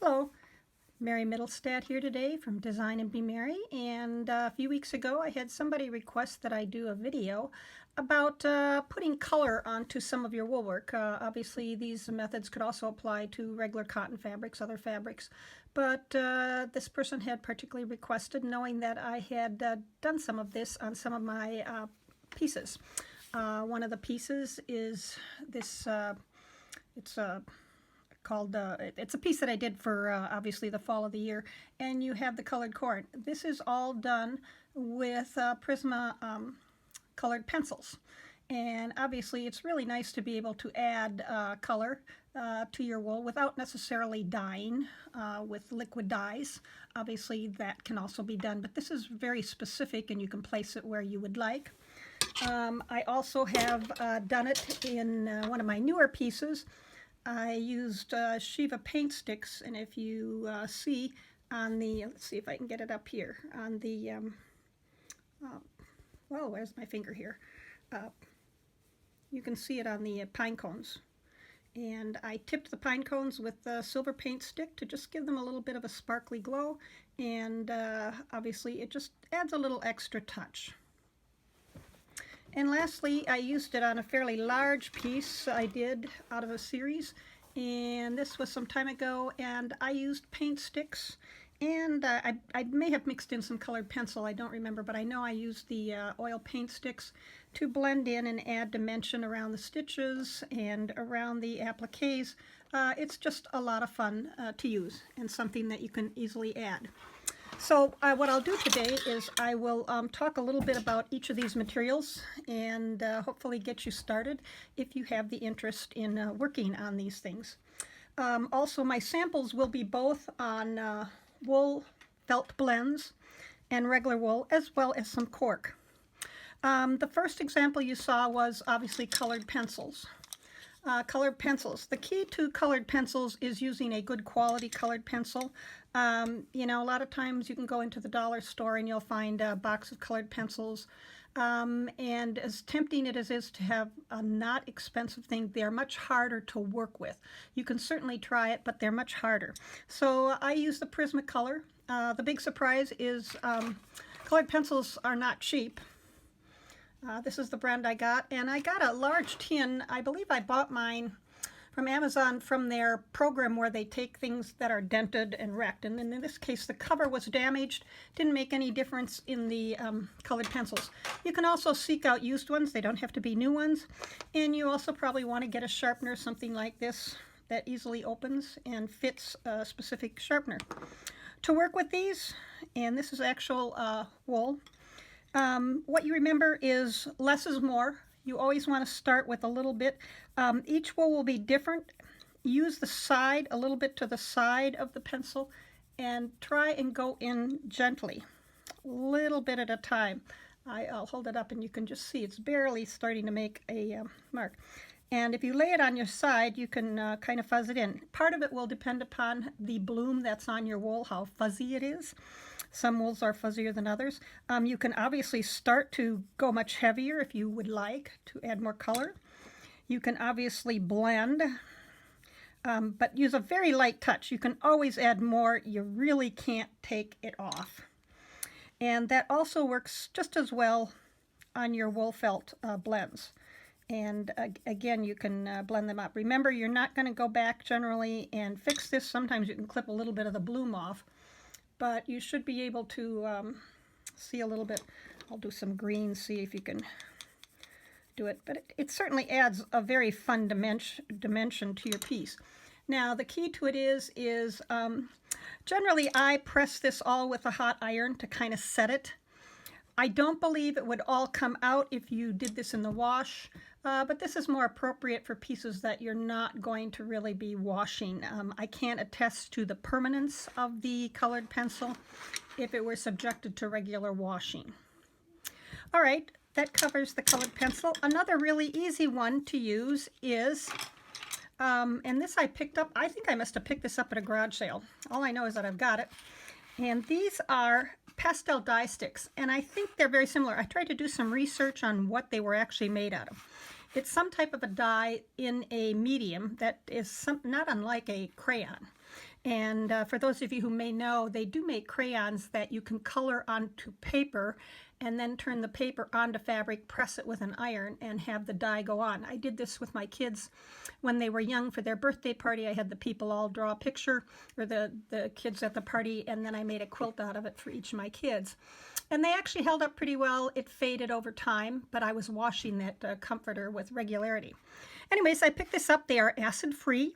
Hello, Mary Middlestad here today from Design and Be Merry, and a few weeks ago I had somebody request that I do a video about putting color onto some of your wool work. Obviously these methods could also apply to regular cotton fabrics, other fabrics, but this person had particularly requested, knowing that I had done some of this on some of my pieces. One of the pieces is this, it's a piece that I did for obviously the fall of the year, and you have the colored cord. This is all done with Prisma colored pencils, and obviously it's really nice to be able to add color to your wool without necessarily dyeing with liquid dyes. Obviously that can also be done, but this is very specific and you can place it where you would like. I also have done it in one of my newer pieces. I used Shiva Paint Stiks, and if you see on the, let's see if I can get it up here, on the, well, where's my finger here? You can see it on the pine cones. And I tipped the pine cones with the silver paint stick to just give them a little bit of a sparkly glow, and obviously it just adds a little extra touch. And lastly, I used it on a fairly large piece I did out of a series, and this was some time ago, and I used paint sticks, and I may have mixed in some colored pencil, I don't remember, but I know I used the oil paint sticks to blend in and add dimension around the stitches and around the appliques. It's just a lot of fun to use, and something that you can easily add. So what I'll do today is I will talk a little bit about each of these materials and hopefully get you started if you have the interest in working on these things. Also, my samples will be both on wool felt blends and regular wool, as well as some cork. The first example you saw was obviously colored pencils. Colored pencils. The key to colored pencils is using a good quality colored pencil. You know, a lot of times you can go into the dollar store and you'll find a box of colored pencils. And as tempting it is to have a not expensive thing, they're much harder to work with. You can certainly try it, but they're much harder. So I use the Prismacolor. The big surprise is colored pencils are not cheap. This is the brand I got, and I got a large tin. I believe I bought mine from Amazon from their program where they take things that are dented and wrecked. And in this case, the cover was damaged. Didn't make any difference in the colored pencils. You can also seek out used ones. They don't have to be new ones. And you also probably want to get a sharpener, something like this, that easily opens and fits a specific sharpener. To work with these, and this is actual wool, what you remember is less is more. You always want to start with a little bit. Each wool will be different. Use the side, a little bit to the side of the pencil, and try and go in gently, a little bit at a time. I'll hold it up and you can just see it's barely starting to make a mark. And if you lay it on your side, you can kind of fuzz it in. Part of it will depend upon the bloom that's on your wool, how fuzzy it is. Some wools are fuzzier than others. You can obviously start to go much heavier if you would like to add more color. You can obviously blend, but use a very light touch. You can always add more. You really can't take it off. And that also works just as well on your wool felt blends. And again, you can blend them up. Remember, you're not going to go back generally and fix this. Sometimes you can clip a little bit of the bloom off, but you should be able to see a little bit. I'll do some green, see if you can do it. But it certainly adds a very fun dimension to your piece. Now, the key to it is generally I press this all with a hot iron to kind of set it. I don't believe it would all come out if you did this in the wash, but this is more appropriate for pieces that you're not going to really be washing. I can't attest to the permanence of the colored pencil if it were subjected to regular washing. All right, that covers the colored pencil. Another really easy one to use is, and this I picked up, I think I must have picked this up at a garage sale. All I know is that I've got it. And these are Pastel Dye Sticks, and I think they're very similar. I tried to do some research on what they were actually made out of. It's some type of a dye in a medium that is not unlike a crayon. And for those of you who may know, they do make crayons that you can color onto paper and then turn the paper onto fabric, press it with an iron, and have the dye go on. I did this with my kids when they were young for their birthday party. I had the people all draw a picture, or the kids at the party, and then I made a quilt out of it for each of my kids. And they actually held up pretty well. It faded over time, but I was washing that comforter with regularity. Anyways, I picked this up. They are acid-free.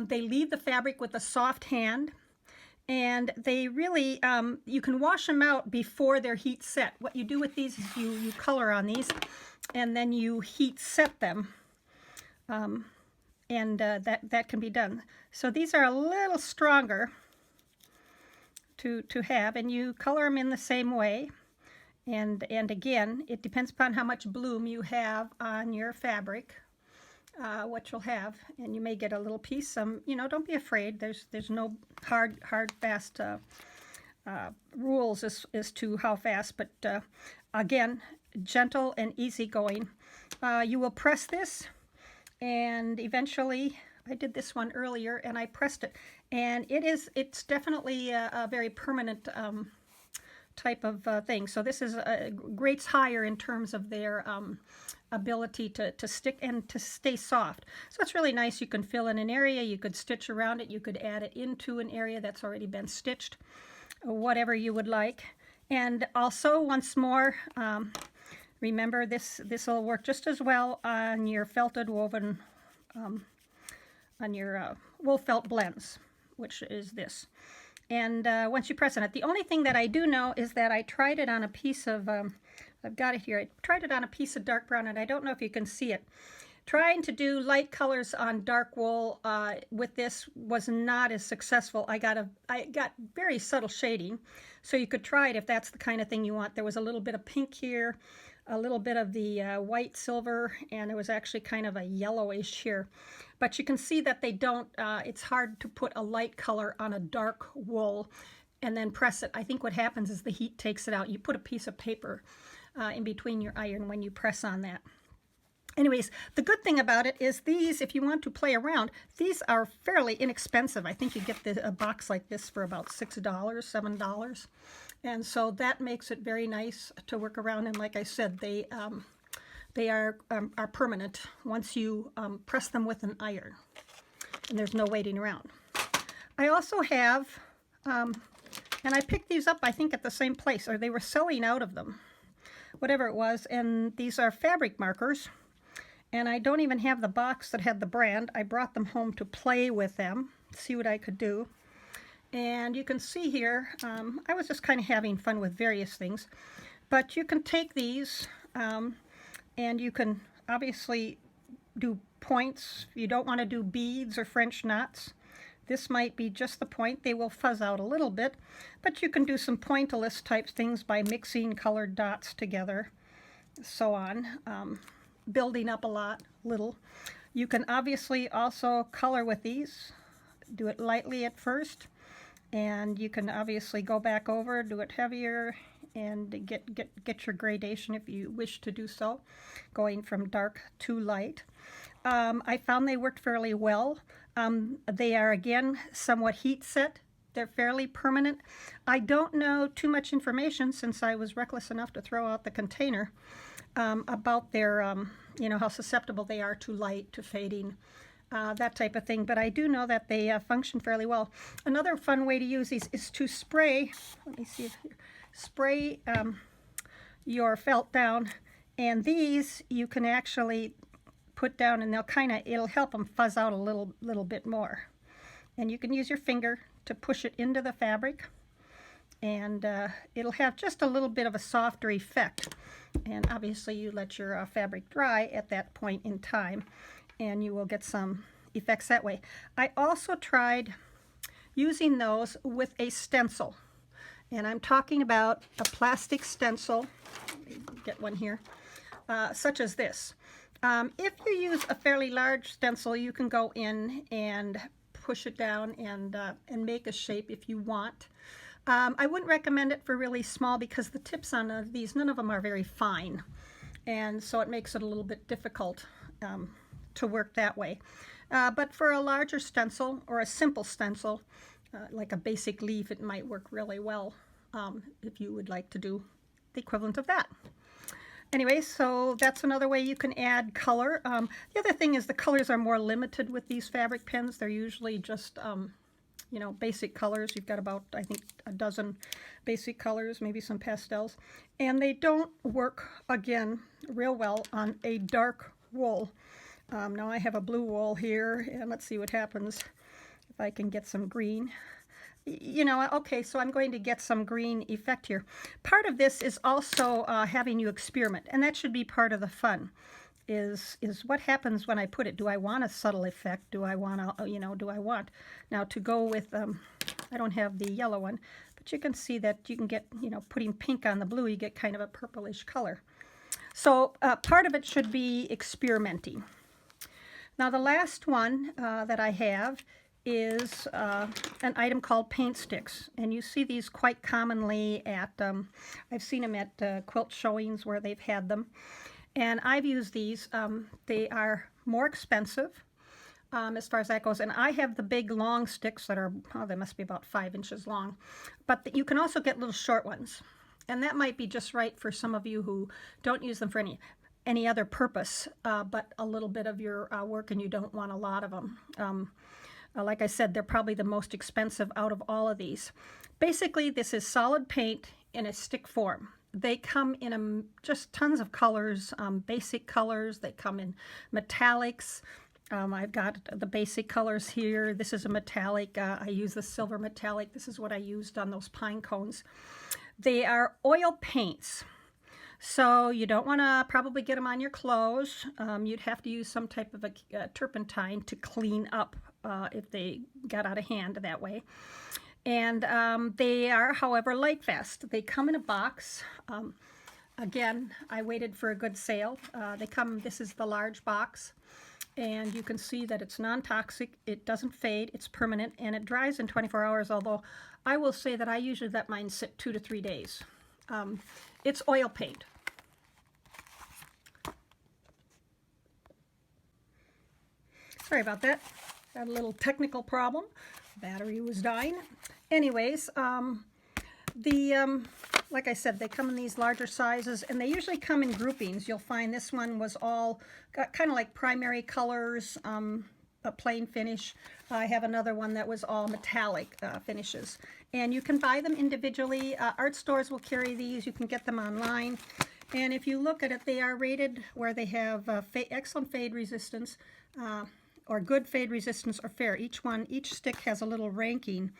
They leave the fabric with a soft hand. And they really, you can wash them out before they're heat set. What you do with these is you color on these, and then you heat set them. That can be done. So these are a little stronger to have, and you color them in the same way. And again, it depends upon how much bloom you have on your fabric. What you'll have, and you may get a little piece. You know, don't be afraid. There's no hard fast rules as to how fast, but again, gentle and easygoing. You will press this, and eventually, I did this one earlier, and I pressed it, and it's definitely a very permanent type of thing. So this is grades higher in terms of their ability to stick and to stay soft. So it's really nice. You can fill in an area, you could stitch around it, you could add it into an area that's already been stitched, whatever you would like. And also, once more, remember this will work just as well on your felted woven, on your wool felt blends, which is this. And once you press on it, the only thing that I do know is that I tried it on a piece of, I've got it here, I tried it on a piece of dark brown, and I don't know if you can see it. Trying to do light colors on dark wool with this was not as successful. I got very subtle shading, so you could try it if that's the kind of thing you want. There was a little bit of pink here, a little bit of the white silver, and it was actually kind of a yellowish here. But you can see that they don't, it's hard to put a light color on a dark wool and then press it. I think what happens is the heat takes it out. You put a piece of paper in between your iron when you press on that. Anyways, the good thing about it is these, if you want to play around, these are fairly inexpensive. I think you get a box like this for about $6, $7. And so that makes it very nice to work around. And like I said, they are permanent once you press them with an iron. And there's no waiting around. I also have, and I picked these up, I think, at the same place, or they were selling out of them, whatever it was. And these are fabric markers. And I don't even have the box that had the brand. I brought them home to play with them, see what I could do. And you can see here, I was just kind of having fun with various things. But you can take these, and you can obviously do points. You don't want to do beads or French knots. This might be just the point. They will fuzz out a little bit. But you can do some pointillist type things by mixing colored dots together, so on. Building up little. You can obviously also color with these. Do it lightly at first, and you can obviously go back over, do it heavier, and get your gradation if you wish to do so, going from dark to light. I found they worked fairly well. They are, again, somewhat heat set. They're fairly permanent. I don't know too much information, since I was reckless enough to throw out the container, about their, you know, how susceptible they are to light, to fading, that type of thing. But I do know that they function fairly well. Another fun way to use these is to spray, let me see if here, spray your felt down. And these you can actually put down, and it'll help them fuzz out a little bit more. And you can use your finger to push it into the fabric, and it'll have just a little bit of a softer effect. And obviously you let your fabric dry at that point in time, and you will get some effects that way. I also tried using those with a stencil, and I'm talking about a plastic stencil. Let me get one here, such as this. If you use a fairly large stencil, you can go in and push it down and make a shape if you want. I wouldn't recommend it for really small, because the tips on these, none of them are very fine, and so it makes it a little bit difficult to work that way. But for a larger stencil or a simple stencil, like a basic leaf, it might work really well if you would like to do the equivalent of that. Anyway, so that's another way you can add color. The other thing is the colors are more limited with these fabric pens. They're usually just, you know, basic colors. You've got about, I think, a dozen basic colors, maybe some pastels. And they don't work, again, real well on a dark wool. Now I have a blue wool here, and let's see what happens if I can get some green. You know, okay, so I'm going to get some green effect here. Part of this is also having you experiment, and that should be part of the fun, is what happens when I put it. Do I want a subtle effect? Do I want to, you know, do I want? Now to go with, I don't have the yellow one, but you can see that you can get, you know, putting pink on the blue, you get kind of a purplish color. So part of it should be experimenting. Now the last one that I have is an item called paint sticks, and you see these quite commonly at, I've seen them at quilt showings where they've had them, and I've used these. They are more expensive as far as that goes, and I have the big long sticks that are, oh, they must be about 5 inches long, but you can also get little short ones, and that might be just right for some of you who don't use them for any other purpose, but a little bit of your work and you don't want a lot of them. Like I said, they're probably the most expensive out of all of these. Basically, this is solid paint in a stick form. They come in just tons of colors, basic colors. They come in metallics. I've got the basic colors here. This is a metallic. I use the silver metallic. This is what I used on those pine cones. They are oil paints. So you don't want to probably get them on your clothes. You'd have to use some type of a turpentine to clean up if they got out of hand that way. And they are, however, light fast. They come in a box. Again, I waited for a good sale. This is the large box. And you can see that it's non-toxic, it doesn't fade, it's permanent, and it dries in 24 hours, although I will say that I usually let mine sit 2 to 3 days. It's oil paint. Sorry about that. Had a little technical problem. Battery was dying. Anyways, like I said, they come in these larger sizes, and they usually come in groupings. You'll find this one was all kind of like primary colors, a plain finish. I have another one that was all metallic finishes. And you can buy them individually. Art stores will carry these. You can get them online. And if you look at it, they are rated where they have excellent fade resistance, or good fade resistance, or fair. Each stick has a little ranking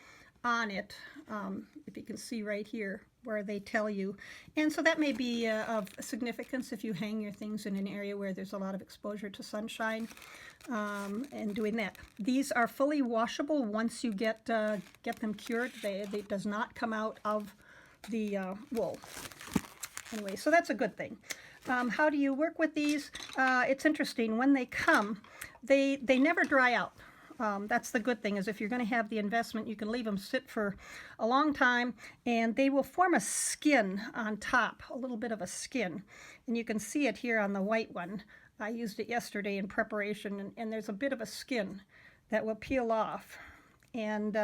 on it, if you can see right here where they tell you. And so that may be of significance if you hang your things in an area where there's a lot of exposure to sunshine, and doing that. These are fully washable once you get them cured. They does not come out of the wool. Anyway, so that's a good thing. How do you work with these? It's interesting. When they come, they never dry out. That's the good thing, is if you're going to have the investment, you can leave them sit for a long time, and they will form a skin on top, a little bit of a skin. And you can see it here on the white one. I used it yesterday in preparation, and there's a bit of a skin that will peel off. And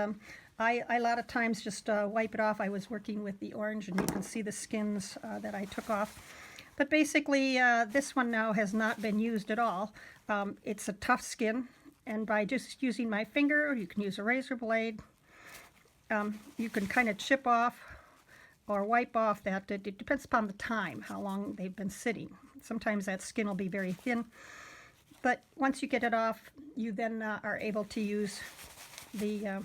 I a lot of times just wipe it off. I was working with the orange, and you can see the skins that I took off. But basically, this one now has not been used at all. It's a tough skin. And by just using my finger, or you can use a razor blade, you can kind of chip off or wipe off that. It depends upon the time, how long they've been sitting. Sometimes that skin will be very thin, but once you get it off, you then are able to use the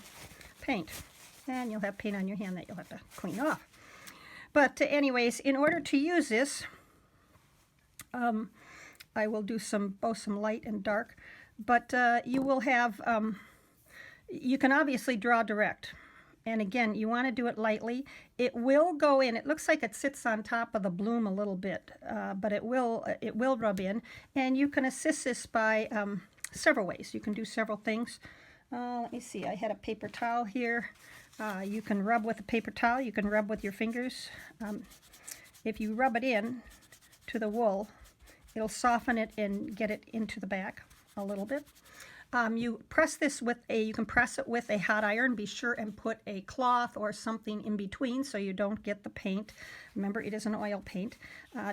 paint. And you'll have paint on your hand that you'll have to clean off. But anyways, in order to use this, I will do both some light and dark. But you will have, you can obviously draw direct. And again, you want to do it lightly. It will go in. It looks like it sits on top of the bloom a little bit, but it will rub in. And you can assist this by several ways. You can do several things. Let me see. I had a paper towel here. You can rub with a paper towel. You can rub with your fingers. If you rub it in to the wool, it'll soften it and get it into the back a little bit. You press this with you can press it with a hot iron. Be sure and put a cloth or something in between so you don't get the paint. Remember, it is an oil paint,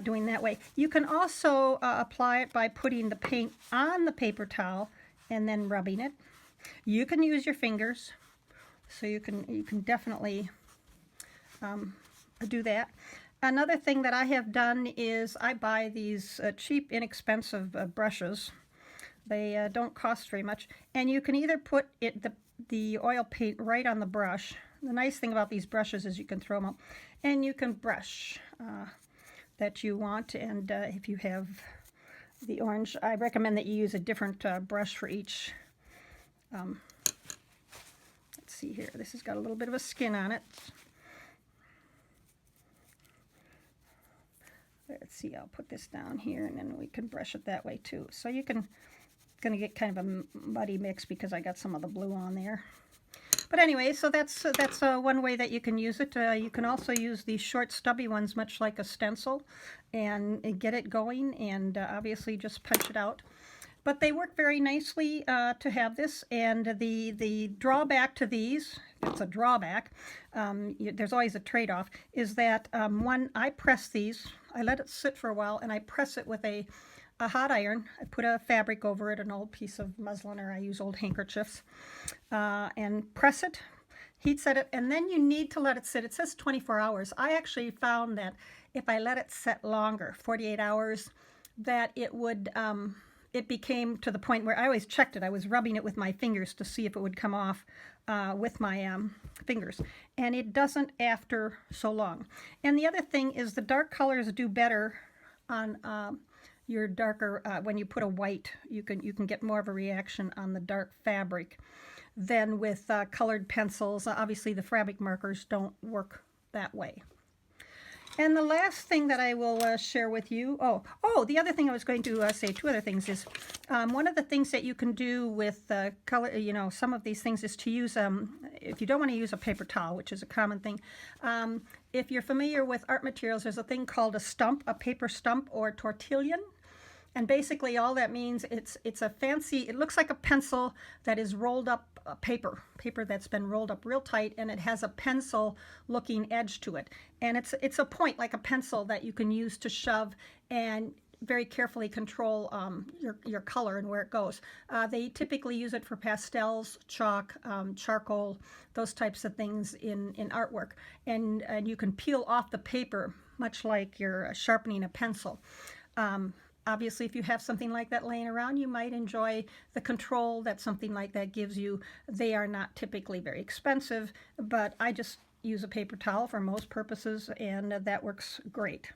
doing that way. You can also apply it by putting the paint on the paper towel and then rubbing it. You can use your fingers, so you can definitely do that. Another thing that I have done is I buy these cheap, inexpensive brushes. They don't cost very much, and you can either put the oil paint right on the brush. The nice thing about these brushes is you can throw them up, and you can brush that you want. And if you have the orange, I recommend that you use a different brush for each. Let's see here. This has got a little bit of a skin on it. Let's see, I'll put this down here and then we can brush it that way too. So you can, it's going to get kind of a muddy mix because I got some of the blue on there. But anyway, so that's one way that you can use it. You can also use these short stubby ones, much like a stencil, and get it going, and obviously just punch it out. But they work very nicely to have this, and the drawback to these, if it's a drawback, there's always a trade-off, is that when I press these, I let it sit for a while, and I press it with a hot iron. I put a fabric over it, an old piece of muslin, or I use old handkerchiefs, and press it, heat set it, and then you need to let it sit. It says 24 hours. I actually found that if I let it set longer, 48 hours, that it would... it became to the point where I always checked it. I was rubbing it with my fingers to see if it would come off with my fingers. And it doesn't after so long. And the other thing is the dark colors do better on your darker, when you put a white, you can get more of a reaction on the dark fabric than with colored pencils. Obviously the fabric markers don't work that way. And the last thing that I will share with you, the other thing I was going to say, two other things, is one of the things that you can do with color, some of these things is to use, if you don't want to use a paper towel, which is a common thing, if you're familiar with art materials, there's a thing called a stump, a paper stump, or tortillon. And basically all that means, it's a fancy, it looks like a pencil that is rolled up paper that's been rolled up real tight, and it has a pencil looking edge to it. And it's a point like a pencil that you can use to shove and very carefully control your color and where it goes. They typically use it for pastels, chalk, charcoal, those types of things in artwork. And you can peel off the paper much like you're sharpening a pencil. Obviously, if you have something like that laying around, you might enjoy the control that something like that gives you. They are not typically very expensive, but I just use a paper towel for most purposes, and that works great.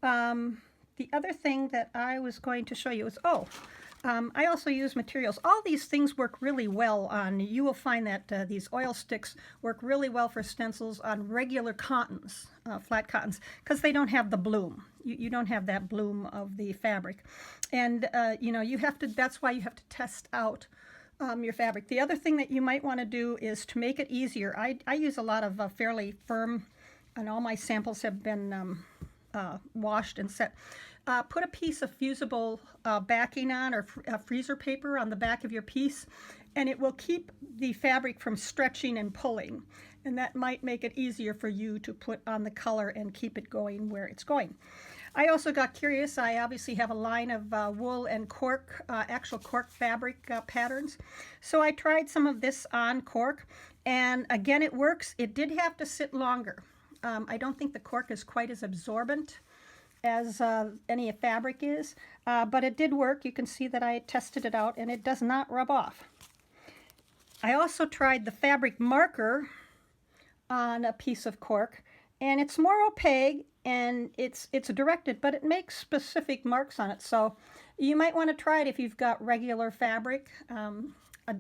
The other thing that I was going to show you is, I also use materials. All these things work really well on, you will find that these oil sticks work really well for stencils on regular cottons, flat cottons, because they don't have the bloom. You don't have that bloom of the fabric. And, you have to, that's why you have to test out your fabric. The other thing that you might want to do is to make it easier. I use a lot of fairly firm, and all my samples have been washed and set. Put a piece of fusible backing on, or freezer paper on the back of your piece, and it will keep the fabric from stretching and pulling. And that might make it easier for you to put on the color and keep it going where it's going. I also got curious. I obviously have a line of wool and cork, actual cork fabric patterns. So I tried some of this on cork, and again, it works. It did have to sit longer. I don't think the cork is quite as absorbent as any fabric is, but it did work. You can see that I tested it out, and it does not rub off. I also tried the fabric marker on a piece of cork, and it's more opaque, and it's directed, but it makes specific marks on it. So you might want to try it if you've got regular fabric.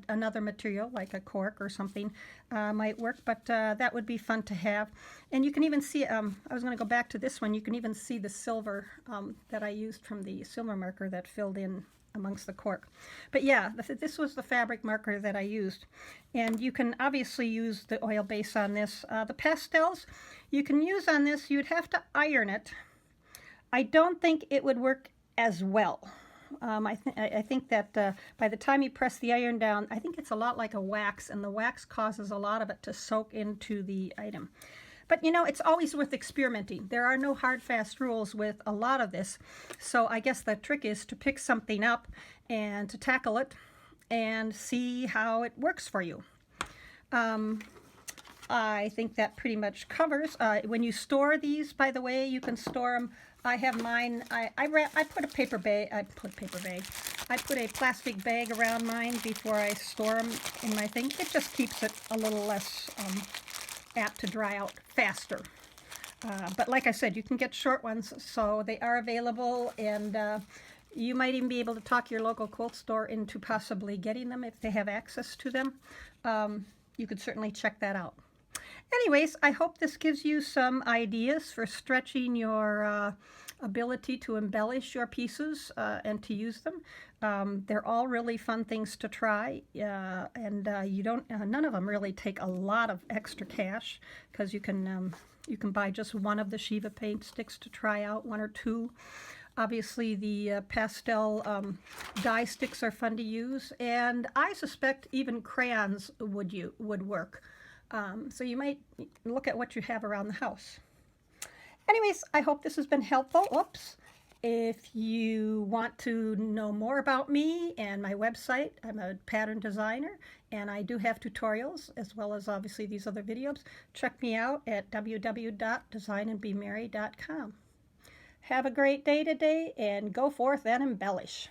Another material like a cork or something might work, but that would be fun to have. And you can even see, I was going to go back to this one, you can even see the silver that I used from the silver marker that filled in amongst the cork. But yeah, this was the fabric marker that I used. And you can obviously use the oil base on this. The pastels you can use on this, you'd have to iron it. I don't think it would work as well. I think that by the time you press the iron down, I think it's a lot like a wax, and the wax causes a lot of it to soak into the item. But you know, it's always worth experimenting. There are no hard, fast rules with a lot of this. So I guess the trick is to pick something up and to tackle it and see how it works for you. I think that pretty much covers. When you store these, by the way, you can store them. I have mine. I put a paper bag. I put a plastic bag around mine before I store them in my thing. It just keeps it a little less apt to dry out faster. But like I said, you can get short ones, so they are available, and you might even be able to talk your local quilt store into possibly getting them if they have access to them. You could certainly check that out. Anyways, I hope this gives you some ideas for stretching your ability to embellish your pieces and to use them. They're all really fun things to try, and none of them really take a lot of extra cash, because you can buy just one of the Shiva Paint Sticks to try out, one or two. Obviously, the Pastel Dye Sticks are fun to use, and I suspect even crayons would work. So you might look at what you have around the house. Anyways, I hope this has been helpful. Oops. If you want to know more about me and my website, I'm a pattern designer, and I do have tutorials as well as obviously these other videos. Check me out at www.designandbemerry.com. Have a great day today, and go forth and embellish.